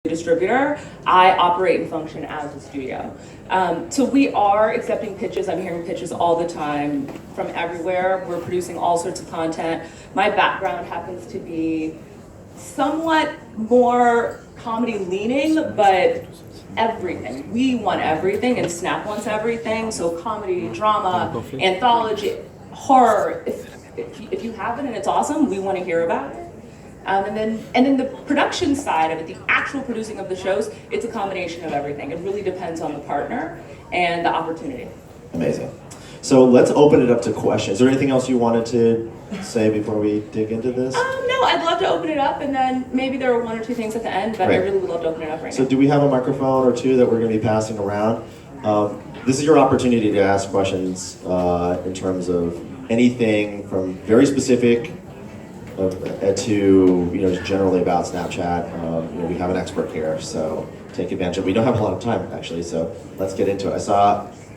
distributor, I operate and function as a studio. So we are accepting pitches. I'm hearing pitches all the time from everywhere. We're producing all sorts of content. My background happens to be somewhat more comedy leaning, but everything. We want everything, and Snap wants everything. So comedy, drama, anthology, horror. If you have it and it's awesome, we want to hear about it. And then the production side of it, the actual producing of the shows, it's a combination of everything. It really depends on the partner and the opportunity. Amazing. So let's open it up to questions. Is there anything else you wanted to say before we dig into this? No, I'd love to open it up, and then maybe there are one or two things at the end, but Great. I really would love to open it up right now. So do we have a microphone or two that we're going to be passing around? This is your opportunity to ask questions in terms of anything from very specific to just generally about Snapchat. We have an expert here, so take advantage of it. We don't have a lot of time actually, so let's get into it.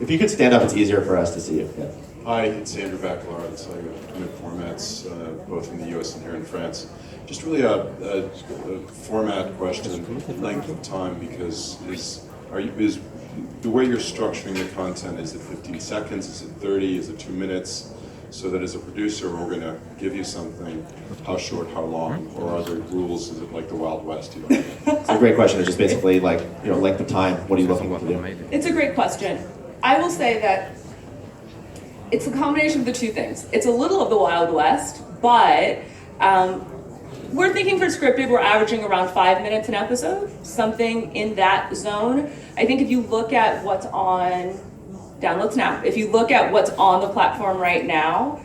If you could stand up, it's easier for us to see you. Yeah. Hi, it's Andrew Bacalard. It's Formats, both in the US and here in France. Just really a format question, length of time, because is the way you're structuring the content, is it 15 seconds, is it 30, is it 2 minutes? So that as a producer, we're going to give you something, how short, how long, or are there rules? Is it like the Wild West? It's a great question. It's just basically like, length of time. What are you looking to do? It's a great question. I will say that it's a combination of the two things. It's a little of the Wild West, but we're thinking for scripted, we're averaging around 5 minutes an episode, something in that zone. I think if you look at what's on Download Snap, if you look at what's on the platform right now,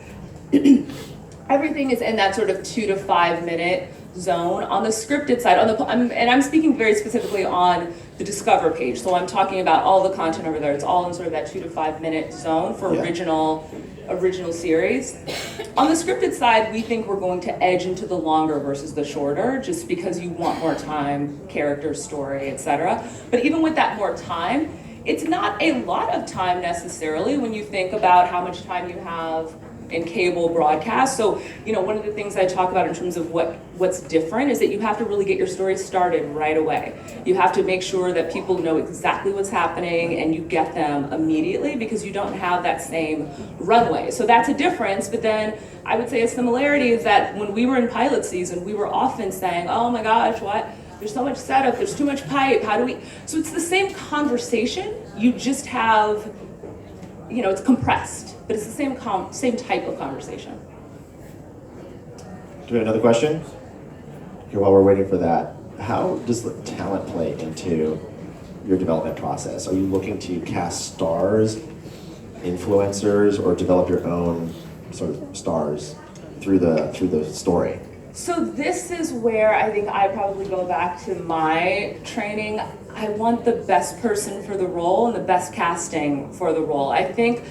everything is in that sort of 2 to 5 minute zone. On the scripted side, and I'm speaking very specifically on the Discover page, so I'm talking about all the content over there. It's all in sort of that 2 to 5 minute zone for original series. On the scripted side, we think we're going to edge into the longer versus the shorter, just because you want more time, character, story, etc. But even with that more time, it's not a lot of time necessarily when you think about how much time you have in cable broadcast. So, one of the things I talk about in terms of what's different is that you have to really get your story started right away. You have to make sure that people know exactly what's happening and you get them immediately, because you don't have that same runway. So that's a difference. But then I would say a similarity is that when we were in pilot season, we were often saying, oh my gosh, what? There's so much setup, there's too much pipe, how do we? So it's the same conversation, you just have, it's compressed, but it's the same type of conversation. Do we have another question? Okay, while we're waiting for that, how does the talent play into your development process? Are you looking to cast stars, influencers, or develop your own sort of stars through the story? So this is where I think I probably go back to my training. I want the best person for the role and the best casting for the role. I think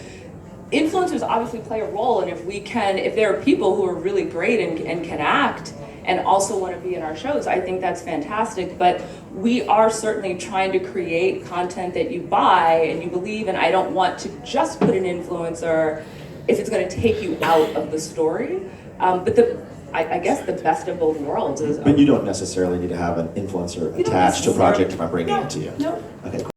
influencers obviously play a role, and if there are people who are really great and can act and also want to be in our shows, I think that's fantastic. But we are certainly trying to create content that you buy and you believe in. I don't want to just put an influencer if it's going to take you out of the story. I guess the best of both worlds is. But you don't necessarily need to have an influencer attached to a project if I'm bringing it to you. No. Okay.